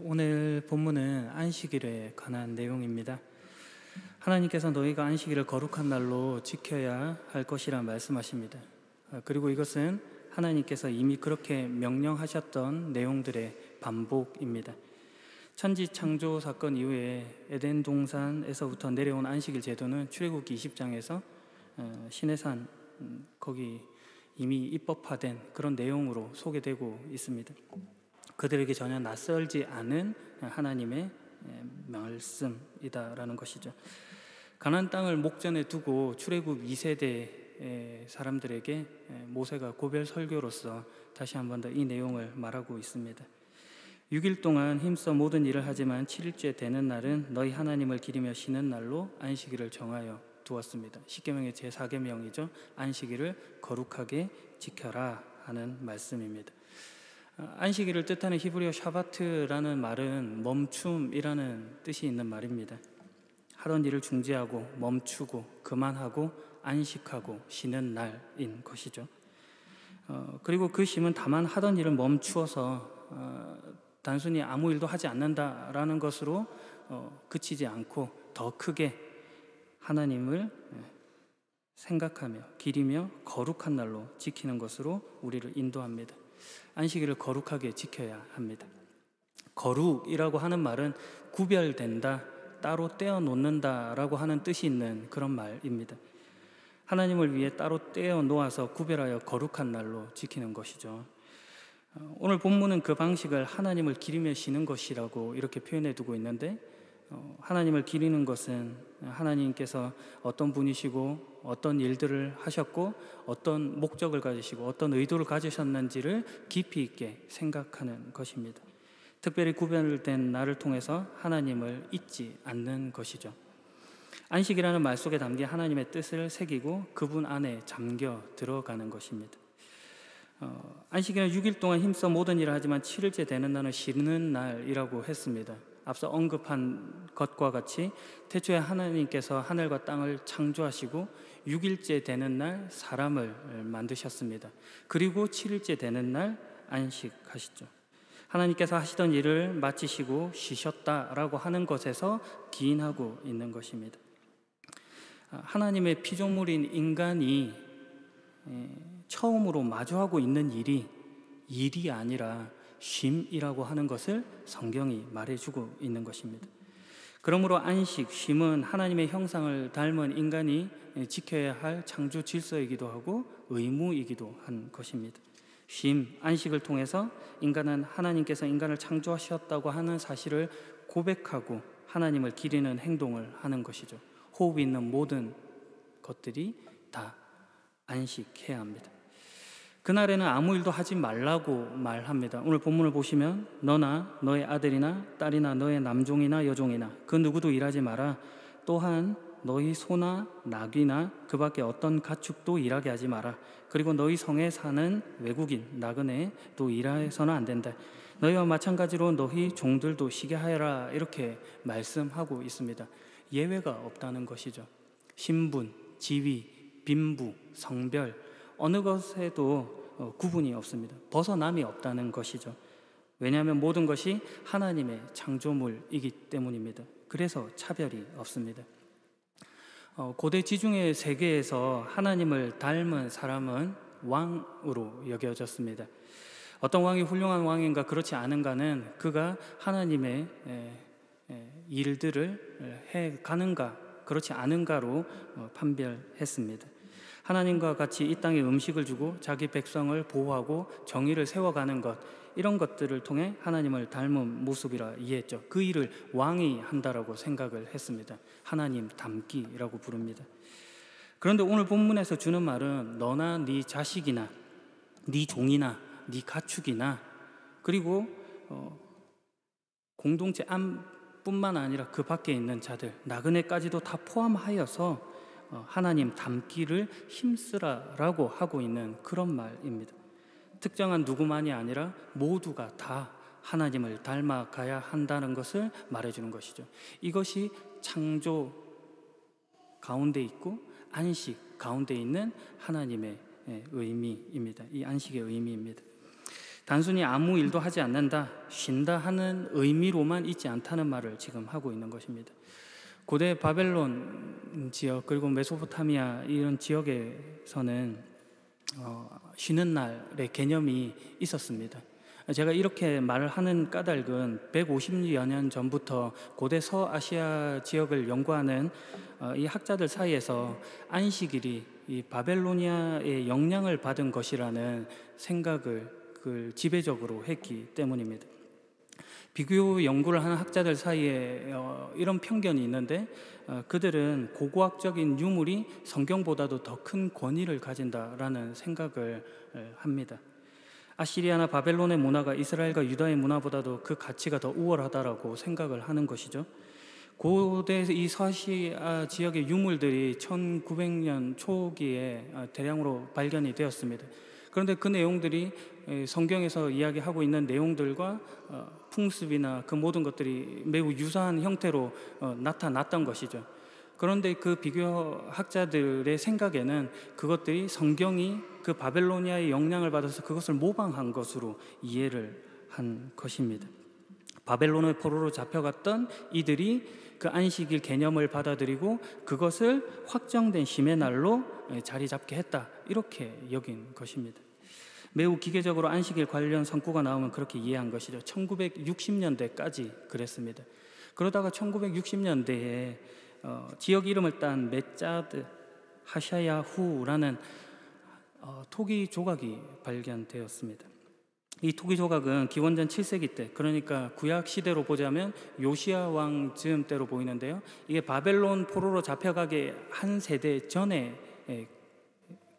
오늘 본문은 안식일에 관한 내용입니다. 하나님께서 너희가 안식일을 거룩한 날로 지켜야 할 것이라 말씀하십니다. 그리고 이것은 하나님께서 이미 그렇게 명령하셨던 내용들의 반복입니다. 천지 창조 사건 이후에 에덴 동산에서부터 내려온 안식일 제도는 출애굽기 20장에서 시내산 거기 이미 입법화된 그런 내용으로 소개되고 있습니다. 그들에게 전혀 낯설지 않은 하나님의 말씀이다라는 것이죠. 가나안 땅을 목전에 두고 출애굽 2세대 사람들에게 모세가 고별 설교로서 다시 한 번 더 이 내용을 말하고 있습니다. 6일 동안 힘써 모든 일을 하지만 7일째 되는 날은 너희 하나님을 기리며 쉬는 날로 안식일을 정하여 두었습니다. 십계명의 제4계명이죠. 안식일을 거룩하게 지켜라 하는 말씀입니다. 안식일을 뜻하는 히브리어 샤바트라는 말은 멈춤이라는 뜻이 있는 말입니다. 하던 일을 중지하고 멈추고 그만하고 안식하고 쉬는 날인 것이죠. 그리고 그 쉼은 다만 하던 일을 멈추어서 단순히 아무 일도 하지 않는다라는 것으로 그치지 않고 더 크게 하나님을 생각하며 기리며 거룩한 날로 지키는 것으로 우리를 인도합니다. 안식일을 거룩하게 지켜야 합니다. 거룩이라고 하는 말은 구별된다, 따로 떼어 놓는다라고 하는 뜻이 있는 그런 말입니다. 하나님을 위해 따로 떼어 놓아서 구별하여 거룩한 날로 지키는 것이죠. 오늘 본문은 그 방식을 하나님을 기리며 쉬는 것이라고 이렇게 표현해 두고 있는데, 하나님을 기리는 것은 하나님께서 어떤 분이시고 어떤 일들을 하셨고 어떤 목적을 가지시고 어떤 의도를 가지셨는지를 깊이 있게 생각하는 것입니다. 특별히 구별된 날을 통해서 하나님을 잊지 않는 것이죠. 안식이라는 말 속에 담긴 하나님의 뜻을 새기고 그분 안에 잠겨 들어가는 것입니다. 안식일은 6일 동안 힘써 모든 일을 하지만 7일째 되는 날은 쉬는 날이라고 했습니다. 앞서 언급한 것과 같이 태초에 하나님께서 하늘과 땅을 창조하시고 6일째 되는 날 사람을 만드셨습니다. 그리고 7일째 되는 날 안식하시죠. 하나님께서 하시던 일을 마치시고 쉬셨다라고 하는 것에서 기인하고 있는 것입니다. 하나님의 피조물인 인간이 처음으로 마주하고 있는 일이 아니라 쉼이라고 하는 것을 성경이 말해주고 있는 것입니다. 그러므로 안식, 쉼은 하나님의 형상을 닮은 인간이 지켜야 할 창조 질서이기도 하고 의무이기도 한 것입니다. 쉼, 안식을 통해서 인간은 하나님께서 인간을 창조하셨다고 하는 사실을 고백하고 하나님을 기리는 행동을 하는 것이죠. 호흡이 있는 모든 것들이 다 안식해야 합니다. 그날에는 아무 일도 하지 말라고 말합니다. 오늘 본문을 보시면 너나 너의 아들이나 딸이나 너의 남종이나 여종이나 그 누구도 일하지 마라. 또한 너희 소나 나귀나 그 밖에 어떤 가축도 일하게 하지 마라. 그리고 너희 성에 사는 외국인 나그네도 일해서는 안 된다. 너희와 마찬가지로 너희 종들도 쉬게 하여라. 이렇게 말씀하고 있습니다. 예외가 없다는 것이죠. 신분, 지위, 빈부, 성별 어느 것에도 구분이 없습니다. 벗어남이 없다는 것이죠. 왜냐하면 모든 것이 하나님의 창조물이기 때문입니다. 그래서 차별이 없습니다. 고대 지중해 세계에서 하나님을 닮은 사람은 왕으로 여겨졌습니다. 어떤 왕이 훌륭한 왕인가 그렇지 않은가는 그가 하나님의 일들을 해가는가 그렇지 않은가로 판별했습니다. 하나님과 같이 이 땅에 음식을 주고 자기 백성을 보호하고 정의를 세워가는 것, 이런 것들을 통해 하나님을 닮은 모습이라 이해했죠. 그 일을 왕이 한다라고 생각을 했습니다. 하나님 닮기라고 부릅니다. 그런데 오늘 본문에서 주는 말은 너나 네 자식이나 네 종이나 네 가축이나 그리고 공동체 안뿐만 아니라 그 밖에 있는 자들, 나그네까지도 다 포함하여서 하나님 닮기를 힘쓰라라고 하고 있는 그런 말입니다. 특정한 누구만이 아니라 모두가 다 하나님을 닮아가야 한다는 것을 말해주는 것이죠. 이것이 창조 가운데 있고 안식 가운데 있는 하나님의 의미입니다. 이 안식의 의미입니다. 단순히 아무 일도 하지 않는다, 쉰다 하는 의미로만 있지 않다는 말을 지금 하고 있는 것입니다. 고대 바벨론 지역 그리고 메소포타미아 이런 지역에서는 쉬는 날의 개념이 있었습니다. 제가 이렇게 말을 하는 까닭은 150여 년 전부터 고대 서아시아 지역을 연구하는 이 학자들 사이에서 안식일이 이 바벨로니아의 영향을 받은 것이라는 생각을 지배적으로 했기 때문입니다. 비교 연구를 하는 학자들 사이에 이런 편견이 있는데 그들은 고고학적인 유물이 성경보다도 더 큰 권위를 가진다라는 생각을 합니다. 아시리아나 바벨론의 문화가 이스라엘과 유다의 문화보다도 그 가치가 더 우월하다라고 생각을 하는 것이죠. 고대 이 서아시아 지역의 유물들이 1900년 초기에 대량으로 발견이 되었습니다. 그런데 그 내용들이 성경에서 이야기하고 있는 내용들과 풍습이나 그 모든 것들이 매우 유사한 형태로 나타났던 것이죠. 그런데 그 비교학자들의 생각에는 그것들이 성경이 그 바벨로니아의 영향을 받아서 그것을 모방한 것으로 이해를 한 것입니다. 바벨론의 포로로 잡혀갔던 이들이 그 안식일 개념을 받아들이고 그것을 확정된 쉼의 날로 자리 잡게 했다, 이렇게 여긴 것입니다. 매우 기계적으로 안식일 관련 성구가 나오면 그렇게 이해한 것이죠. 1960년대까지 그랬습니다. 그러다가 1960년대에 지역 이름을 딴 메짜드 하샤야후라는 토기 조각이 발견되었습니다. 이 토기 조각은 기원전 7세기 때, 그러니까 구약 시대로 보자면 요시야 왕 즈음 때로 보이는데요, 이게 바벨론 포로로 잡혀가기 한 세대 전의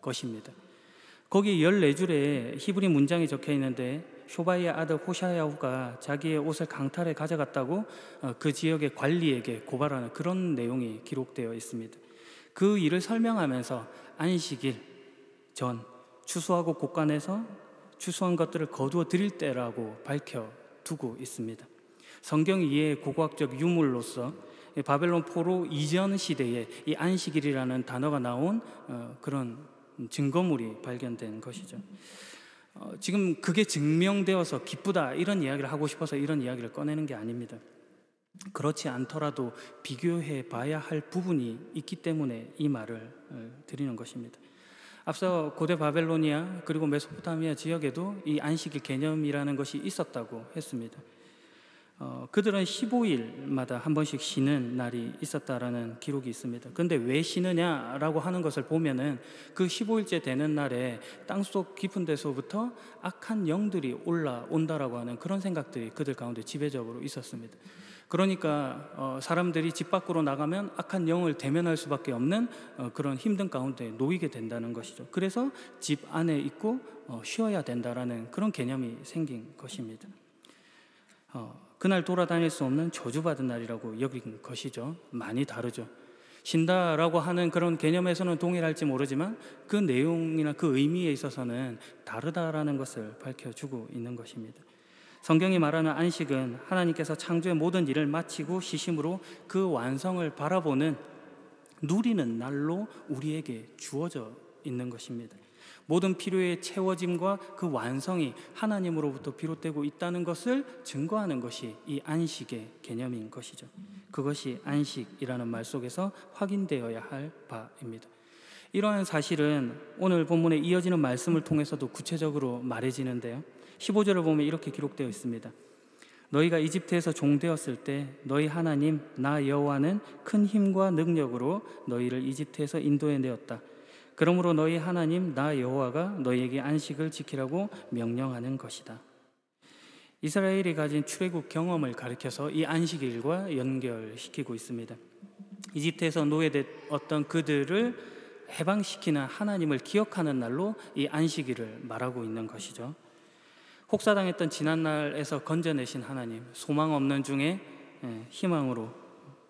것입니다. 거기 14줄의 히브리 문장이 적혀 있는데 쇼바이의 아들 호샤야후가 자기의 옷을 강탈해 가져갔다고 그 지역의 관리에게 고발하는 그런 내용이 기록되어 있습니다. 그 일을 설명하면서 안식일 전 추수하고 곡간에서 추수한 것들을 거두어 드릴 때라고 밝혀두고 있습니다. 성경 이외의 고고학적 유물로서 바벨론 포로 이전 시대에 이 안식일이라는 단어가 나온 그런 증거물이 발견된 것이죠. 지금 그게 증명되어서 기쁘다 이런 이야기를 하고 싶어서 이런 이야기를 꺼내는 게 아닙니다. 그렇지 않더라도 비교해 봐야 할 부분이 있기 때문에 이 말을 드리는 것입니다. 앞서 고대 바벨로니아 그리고 메소포타미아 지역에도 이 안식일 개념이라는 것이 있었다고 했습니다. 그들은 15일마다 한 번씩 쉬는 날이 있었다라는 기록이 있습니다. 그런데 왜 쉬느냐라고 하는 것을 보면은 그 15일째 되는 날에 땅속 깊은 데서부터 악한 영들이 올라온다라고 하는 그런 생각들이 그들 가운데 지배적으로 있었습니다. 그러니까 사람들이 집 밖으로 나가면 악한 영을 대면할 수밖에 없는 그런 힘든 가운데 놓이게 된다는 것이죠. 그래서 집 안에 있고 쉬어야 된다라는 그런 개념이 생긴 것입니다. 그날 돌아다닐 수 없는 저주받은 날이라고 여긴 것이죠. 많이 다르죠. 쉰다라고 하는 그런 개념에서는 동일할지 모르지만 그 내용이나 그 의미에 있어서는 다르다라는 것을 밝혀주고 있는 것입니다. 성경이 말하는 안식은 하나님께서 창조의 모든 일을 마치고 쉬심으로 그 완성을 바라보는 누리는 날로 우리에게 주어져 있는 것입니다. 모든 필요의 채워짐과 그 완성이 하나님으로부터 비롯되고 있다는 것을 증거하는 것이 이 안식의 개념인 것이죠. 그것이 안식이라는 말 속에서 확인되어야 할 바입니다. 이러한 사실은 오늘 본문에 이어지는 말씀을 통해서도 구체적으로 말해지는데요, 15절을 보면 이렇게 기록되어 있습니다. 너희가 이집트에서 종되었을 때 너희 하나님 나 여호와는 큰 힘과 능력으로 너희를 이집트에서 인도해내었다. 그러므로 너희 하나님 나 여호와가 너희에게 안식을 지키라고 명령하는 것이다. 이스라엘이 가진 출애굽 경험을 가리켜서 이 안식일과 연결시키고 있습니다. 이집트에서 노예되었던 그들을 해방시키는 하나님을 기억하는 날로 이 안식일을 말하고 있는 것이죠. 혹사당했던 지난날에서 건져내신 하나님, 소망 없는 중에 희망으로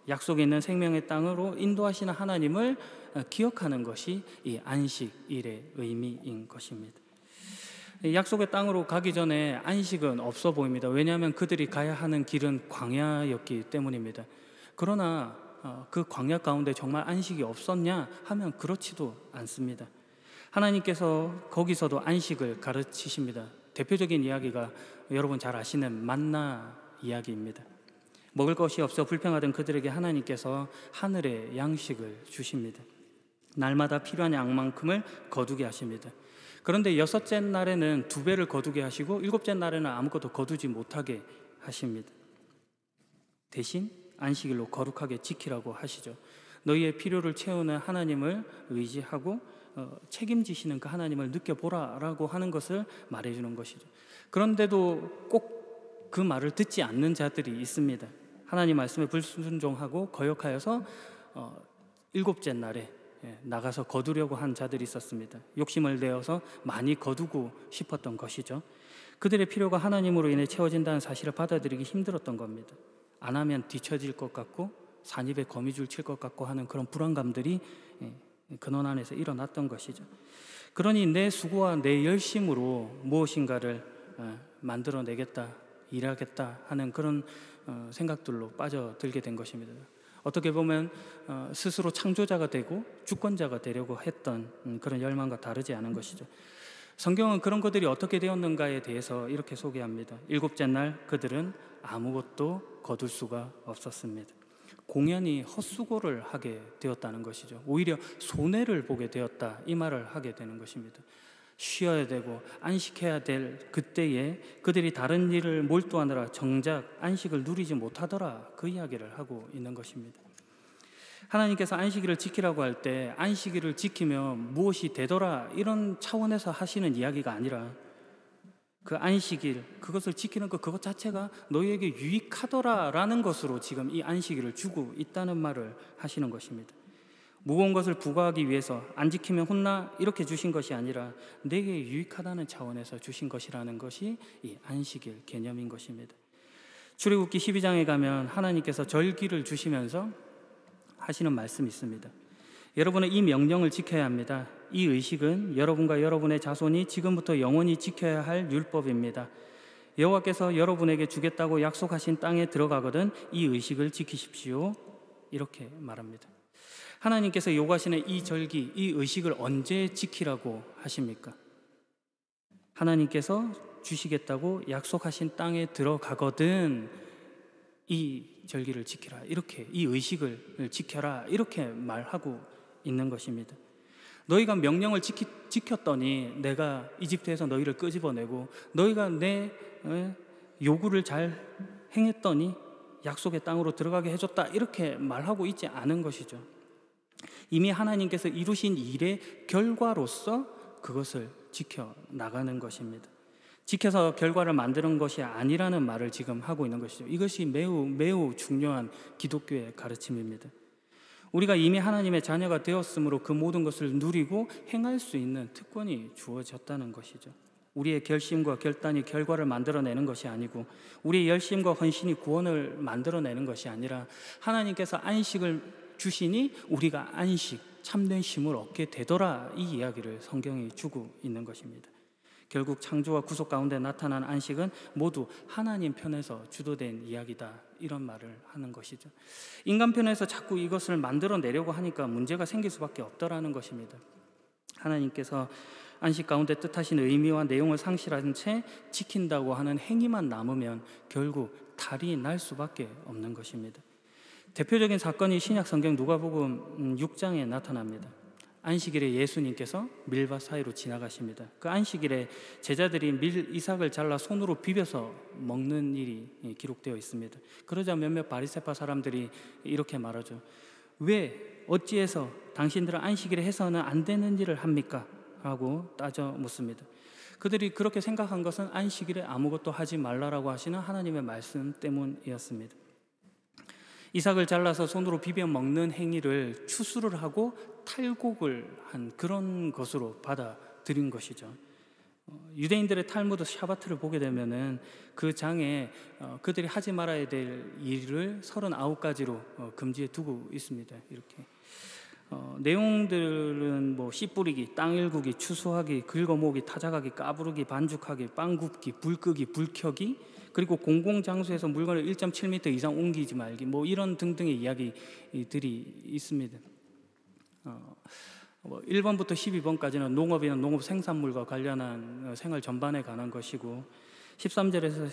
약속에 있는 생명의 땅으로 인도하시는 하나님을 기억하는 것이 이 안식일의 의미인 것입니다. 약속의 땅으로 가기 전에 안식은 없어 보입니다. 왜냐하면 그들이 가야 하는 길은 광야였기 때문입니다. 그러나 그 광야 가운데 정말 안식이 없었냐 하면 그렇지도 않습니다. 하나님께서 거기서도 안식을 가르치십니다. 대표적인 이야기가 여러분 잘 아시는 만나 이야기입니다. 먹을 것이 없어 불평하던 그들에게 하나님께서 하늘의 양식을 주십니다. 날마다 필요한 양만큼을 거두게 하십니다. 그런데 6째 날에는 2배를 거두게 하시고 7째 날에는 아무것도 거두지 못하게 하십니다. 대신 안식일로 거룩하게 지키라고 하시죠. 너희의 필요를 채우는 하나님을 의지하고 책임지시는 그 하나님을 느껴보라 라고 하는 것을 말해주는 것이죠. 그런데도 꼭 그 말을 듣지 않는 자들이 있습니다. 하나님 말씀에 불순종하고 거역하여서 7째 날에 나가서 거두려고 한 자들이 있었습니다. 욕심을 내어서 많이 거두고 싶었던 것이죠. 그들의 필요가 하나님으로 인해 채워진다는 사실을 받아들이기 힘들었던 겁니다. 안 하면 뒤처질 것 같고 산입에 거미줄 칠 것 같고 하는 그런 불안감들이 근원 안에서 일어났던 것이죠. 그러니 내 수고와 내 열심으로 무엇인가를 만들어내겠다, 일하겠다 하는 그런 생각들로 빠져들게 된 것입니다. 어떻게 보면 스스로 창조자가 되고 주권자가 되려고 했던 그런 열망과 다르지 않은 것이죠. 성경은 그런 것들이 어떻게 되었는가에 대해서 이렇게 소개합니다. 7째 날 그들은 아무것도 거둘 수가 없었습니다. 공연히 헛수고를 하게 되었다는 것이죠. 오히려 손해를 보게 되었다, 이 말을 하게 되는 것입니다. 쉬어야 되고 안식해야 될 그때에 그들이 다른 일을 몰두하느라 정작 안식을 누리지 못하더라, 그 이야기를 하고 있는 것입니다. 하나님께서 안식일을 지키라고 할 때 안식일을 지키면 무엇이 되더라 이런 차원에서 하시는 이야기가 아니라 그 안식일, 그것을 지키는 그것 자체가 너희에게 유익하더라 라는 것으로 지금 이 안식일을 주고 있다는 말을 하시는 것입니다. 무거운 것을 부과하기 위해서 안 지키면 혼나 이렇게 주신 것이 아니라 내게 유익하다는 차원에서 주신 것이라는 것이 이 안식일 개념인 것입니다. 출애굽기 12장에 가면 하나님께서 절기를 주시면서 하시는 말씀이 있습니다. 여러분은 이 명령을 지켜야 합니다. 이 의식은 여러분과 여러분의 자손이 지금부터 영원히 지켜야 할 율법입니다. 여호와께서 여러분에게 주겠다고 약속하신 땅에 들어가거든 이 의식을 지키십시오. 이렇게 말합니다. 하나님께서 요구하시는 이 절기, 이 의식을 언제 지키라고 하십니까? 하나님께서 주시겠다고 약속하신 땅에 들어가거든 이 절기를 지키라, 이렇게, 이 의식을 지켜라, 이렇게 말하고 있는 것입니다. 너희가 명령을 지켰더니 내가 이집트에서 너희를 끄집어내고 너희가 내 요구를 잘 행했더니 약속의 땅으로 들어가게 해줬다, 이렇게 말하고 있지 않은 것이죠. 이미 하나님께서 이루신 일의 결과로서 그것을 지켜나가는 것입니다. 지켜서 결과를 만드는 것이 아니라는 말을 지금 하고 있는 것이죠. 이것이 매우 중요한 기독교의 가르침입니다. 우리가 이미 하나님의 자녀가 되었으므로 그 모든 것을 누리고 행할 수 있는 특권이 주어졌다는 것이죠. 우리의 결심과 결단이 결과를 만들어내는 것이 아니고 우리의 열심과 헌신이 구원을 만들어내는 것이 아니라 하나님께서 안식을 주시니 우리가 안식, 참된 쉼을 얻게 되더라, 이 이야기를 성경이 주고 있는 것입니다. 결국 창조와 구속 가운데 나타난 안식은 모두 하나님 편에서 주도된 이야기다, 이런 말을 하는 것이죠. 인간 편에서 자꾸 이것을 만들어내려고 하니까 문제가 생길 수밖에 없더라는 것입니다. 하나님께서 안식 가운데 뜻하신 의미와 내용을 상실한 채 지킨다고 하는 행위만 남으면 결국 탈이 날 수밖에 없는 것입니다. 대표적인 사건이 신약 성경 누가복음 6장에 나타납니다. 안식일에 예수님께서 밀밭 사이로 지나가십니다. 그 안식일에 제자들이 이삭을 잘라 손으로 비벼서 먹는 일이 기록되어 있습니다. 그러자 몇몇 바리새파 사람들이 이렇게 말하죠. 왜 어찌해서 당신들은 안식일에 해서는 안 되는 일을 합니까? 라고 따져 묻습니다. 그들이 그렇게 생각한 것은 안식일에 아무것도 하지 말라라고 하시는 하나님의 말씀 때문이었습니다. 이삭을 잘라서 손으로 비벼 먹는 행위를 추수를 하고 탈곡을 한 그런 것으로 받아들인 것이죠. 유대인들의 탈무드 샤바트를 보게 되면은 그 장에 그들이 하지 말아야 될 일을 39가지로 금지해 두고 있습니다. 이렇게 내용들은 뭐 씨 뿌리기, 땅 일구기, 추수하기, 긁어모으기, 타작하기, 까부르기, 반죽하기, 빵 굽기, 불 끄기, 불 켜기, 그리고 공공장소에서 물건을 1.7m 이상 옮기지 말기, 뭐 이런 등등의 이야기들이 있습니다. 1번부터 12번까지는 농업이나 농업 생산물과 관련한 생활 전반에 관한 것이고, 13절에서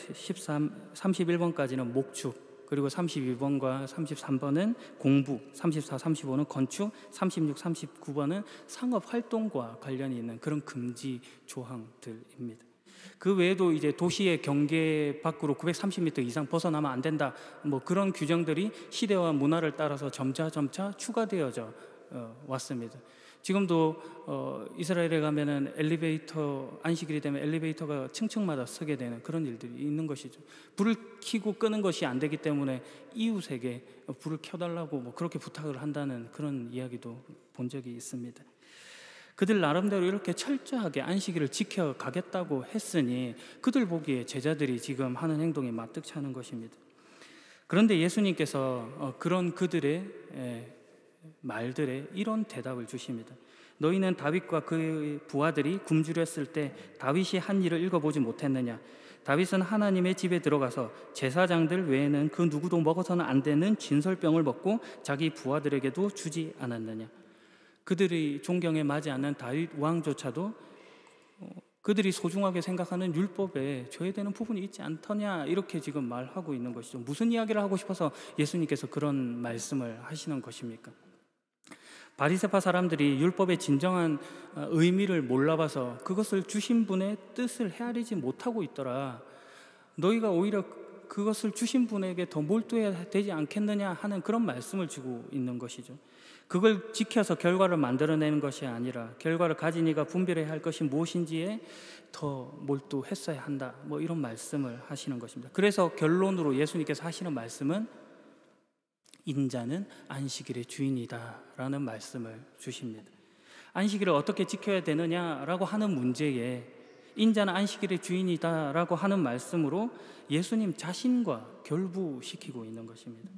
31번까지는 목축, 그리고 32번과 33번은 공부, 34, 35는 건축, 36, 39번은 상업 활동과 관련이 있는 그런 금지 조항들입니다. 그 외에도 이제 도시의 경계 밖으로 930m 이상 벗어나면 안 된다, 그런 규정들이 시대와 문화를 따라서 점차 추가되어져 왔습니다. 지금도 이스라엘에 가면은 엘리베이터, 안식일이 되면 엘리베이터가 층층마다 서게 되는 그런 일들이 있는 것이죠. 불을 켜고 끄는 것이 안 되기 때문에 이웃에게 불을 켜달라고 그렇게 부탁을 한다는 그런 이야기도 본 적이 있습니다. 그들 나름대로 이렇게 철저하게 안식일을 지켜가겠다고 했으니 그들 보기에 제자들이 지금 하는 행동이 마뜩치 않은 것입니다. 그런데 예수님께서 그런 그들의 말들에 이런 대답을 주십니다. 너희는 다윗과 그의 부하들이 굶주렸을 때 다윗이 한 일을 읽어보지 못했느냐? 다윗은 하나님의 집에 들어가서 제사장들 외에는 그 누구도 먹어서는 안 되는 진설병을 먹고 자기 부하들에게도 주지 않았느냐? 그들이 존경에 맞지 않는 다윗 왕조차도 그들이 소중하게 생각하는 율법에 저해되는 부분이 있지 않더냐, 이렇게 지금 말하고 있는 것이죠. 무슨 이야기를 하고 싶어서 예수님께서 그런 말씀을 하시는 것입니까? 바리새파 사람들이 율법의 진정한 의미를 몰라봐서 그것을 주신 분의 뜻을 헤아리지 못하고 있더라. 너희가 오히려 그것을 주신 분에게 더 몰두해야 되지 않겠느냐 하는 그런 말씀을 주고 있는 것이죠. 그걸 지켜서 결과를 만들어내는 것이 아니라 결과를 가진 이가 분별해야 할 것이 무엇인지에 더 몰두했어야 한다, 이런 말씀을 하시는 것입니다. 그래서 결론으로 예수님께서 하시는 말씀은 인자는 안식일의 주인이다 라는 말씀을 주십니다. 안식일을 어떻게 지켜야 되느냐라고 하는 문제에 인자는 안식일의 주인이다 라고 하는 말씀으로 예수님 자신과 결부시키고 있는 것입니다.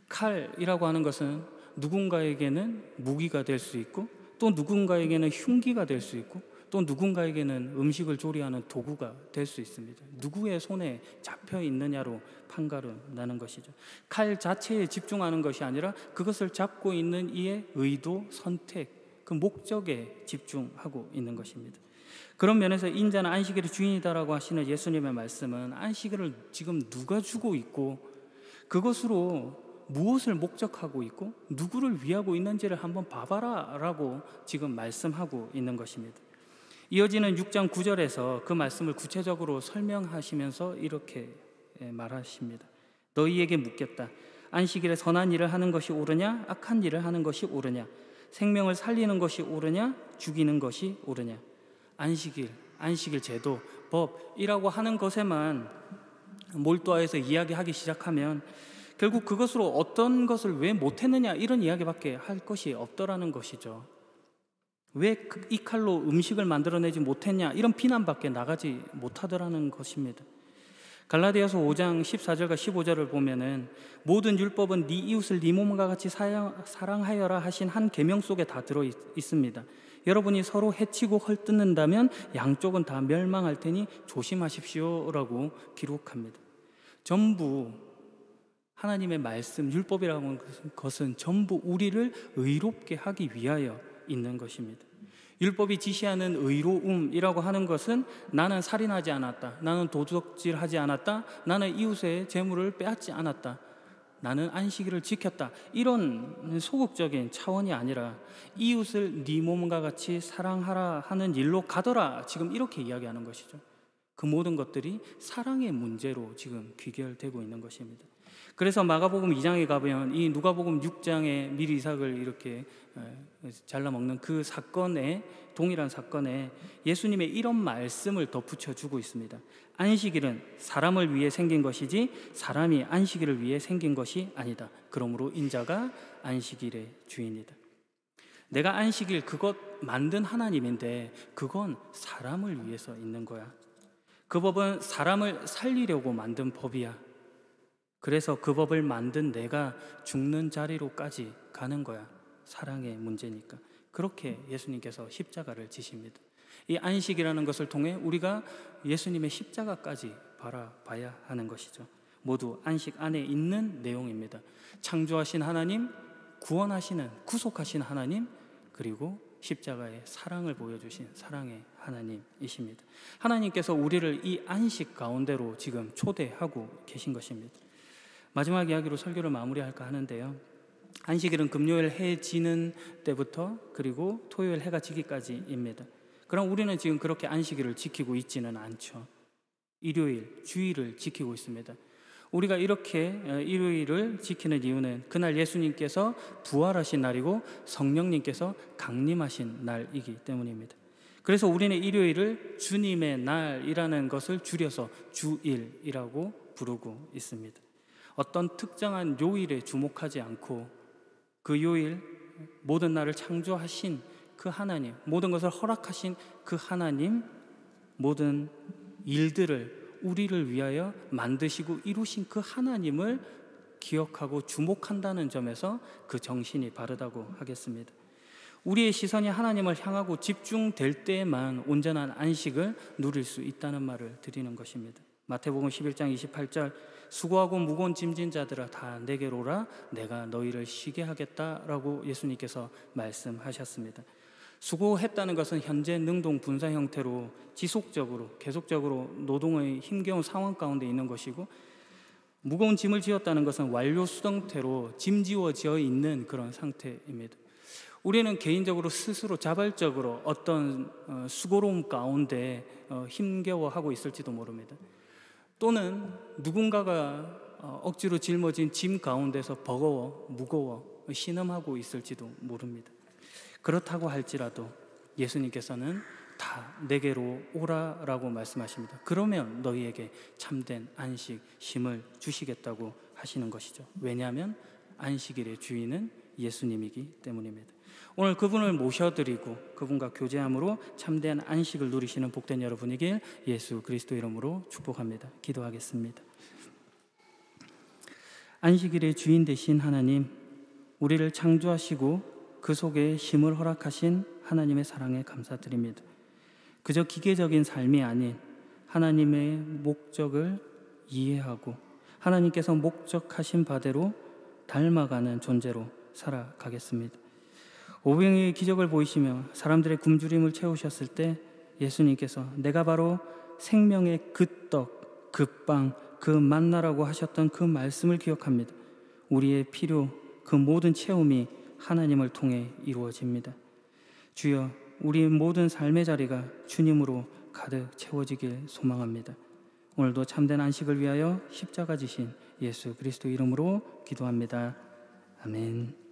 칼이라고 하는 것은 누군가에게는 무기가 될 수 있고, 또 누군가에게는 흉기가 될 수 있고, 또 누군가에게는 음식을 조리하는 도구가 될 수 있습니다. 누구의 손에 잡혀 있느냐로 판가름 나는 것이죠. 칼 자체에 집중하는 것이 아니라 그것을 잡고 있는 이의 의도, 선택, 그 목적에 집중하고 있는 것입니다. 그런 면에서 인자는 안식일의 주인이다라고 하시는 예수님의 말씀은 안식일을 지금 누가 주고 있고 그것으로 무엇을 목적하고 있고 누구를 위하고 있는지를 한번 봐봐라 라고 지금 말씀하고 있는 것입니다. 이어지는 6장 9절에서 그 말씀을 구체적으로 설명하시면서 이렇게 말하십니다. 너희에게 묻겠다. 안식일에 선한 일을 하는 것이 옳으냐 악한 일을 하는 것이 옳으냐? 생명을 살리는 것이 옳으냐 죽이는 것이 옳으냐? 안식일 제도, 법이라고 하는 것에만 몰두해서 이야기하기 시작하면 결국 그것으로 어떤 것을 왜 못했느냐 이런 이야기밖에 할 것이 없더라는 것이죠. 왜 이 칼로 음식을 만들어내지 못했냐 이런 비난밖에 나가지 못하더라는 것입니다. 갈라디아서 5장 14절과 15절을 보면은 모든 율법은 네 이웃을 네 몸과 같이 사랑하여라 하신 한 계명 속에 다 들어 있습니다. 여러분이 서로 해치고 헐뜯는다면 양쪽은 다 멸망할 테니 조심하십시오 라고 기록합니다. 전부 하나님의 말씀, 율법이라고 하는 것은 전부 우리를 의롭게 하기 위하여 있는 것입니다. 율법이 지시하는 의로움이라고 하는 것은 나는 살인하지 않았다, 나는 도둑질하지 않았다, 나는 이웃의 재물을 빼앗지 않았다, 나는 안식일을 지켰다, 이런 소극적인 차원이 아니라 이웃을 네 몸과 같이 사랑하라 하는 일로 가더라, 지금 이렇게 이야기하는 것이죠. 그 모든 것들이 사랑의 문제로 지금 귀결되고 있는 것입니다. 그래서 마가복음 2장에 가보면 이 누가복음 6장에 미리 이삭을 이렇게 잘라먹는 그 사건에, 동일한 사건에 예수님의 이런 말씀을 덧붙여주고 있습니다. 안식일은 사람을 위해 생긴 것이지 사람이 안식일을 위해 생긴 것이 아니다. 그러므로 인자가 안식일의 주인이다. 내가 안식일 그것 만든 하나님인데 그건 사람을 위해서 있는 거야. 그 법은 사람을 살리려고 만든 법이야. 그래서 그 법을 만든 내가 죽는 자리로까지 가는 거야. 사랑의 문제니까. 그렇게 예수님께서 십자가를 지십니다. 이 안식이라는 것을 통해 우리가 예수님의 십자가까지 바라봐야 하는 것이죠. 모두 안식 안에 있는 내용입니다. 창조하신 하나님, 구원하시는, 구속하신 하나님, 그리고 십자가의 사랑을 보여주신 사랑의 하나님이십니다. 하나님께서 우리를 이 안식 가운데로 지금 초대하고 계신 것입니다. 마지막 이야기로 설교를 마무리할까 하는데요, 안식일은 금요일 해 지는 때부터 그리고 토요일 해가 지기까지입니다. 그럼 우리는 지금 그렇게 안식일을 지키고 있지는 않죠. 일요일, 주일을 지키고 있습니다. 우리가 이렇게 일요일을 지키는 이유는 그날 예수님께서 부활하신 날이고 성령님께서 강림하신 날이기 때문입니다. 그래서 우리는 일요일을 주님의 날이라는 것을 줄여서 주일이라고 부르고 있습니다. 어떤 특정한 요일에 주목하지 않고 그 요일, 모든 날을 창조하신 그 하나님, 모든 것을 허락하신 그 하나님, 모든 일들을 우리를 위하여 만드시고 이루신 그 하나님을 기억하고 주목한다는 점에서 그 정신이 바르다고 하겠습니다. 우리의 시선이 하나님을 향하고 집중될 때에만 온전한 안식을 누릴 수 있다는 말을 드리는 것입니다. 마태복음 11장 28절, 수고하고 무거운 짐진 자들아 다 내게로 오라, 내가 너희를 쉬게 하겠다라고 예수님께서 말씀하셨습니다. 수고했다는 것은 현재 능동 분사 형태로 지속적으로 계속적으로 노동의 힘겨운 상황 가운데 있는 것이고, 무거운 짐을 지었다는 것은 완료 수동태로 짐지워져 있는 그런 상태입니다. 우리는 개인적으로 스스로 자발적으로 어떤 수고로움 가운데 힘겨워하고 있을지도 모릅니다. 또는 누군가가 억지로 짊어진 짐 가운데서 버거워, 무거워, 신음하고 있을지도 모릅니다. 그렇다고 할지라도 예수님께서는 다 내게로 오라라고 말씀하십니다. 그러면 너희에게 참된 안식, 쉼을 주시겠다고 하시는 것이죠. 왜냐하면 안식일의 주인은 예수님이기 때문입니다. 오늘 그분을 모셔드리고 그분과 교제함으로 참된 안식을 누리시는 복된 여러분이길 예수 그리스도 이름으로 축복합니다. 기도하겠습니다. 안식일의 주인 되신 하나님, 우리를 창조하시고 그 속에 쉼을 허락하신 하나님의 사랑에 감사드립니다. 그저 기계적인 삶이 아닌 하나님의 목적을 이해하고 하나님께서 목적하신 바대로 닮아가는 존재로 살아가겠습니다. 오병이의 기적을 보이시며 사람들의 굶주림을 채우셨을 때 예수님께서 내가 바로 생명의 그 떡, 그 빵, 그 만나라고 하셨던 그 말씀을 기억합니다. 우리의 필요, 그 모든 체험이 하나님을 통해 이루어집니다. 주여, 우리 모든 삶의 자리가 주님으로 가득 채워지길 소망합니다. 오늘도 참된 안식을 위하여 십자가 지신 예수 그리스도 이름으로 기도합니다. 아멘.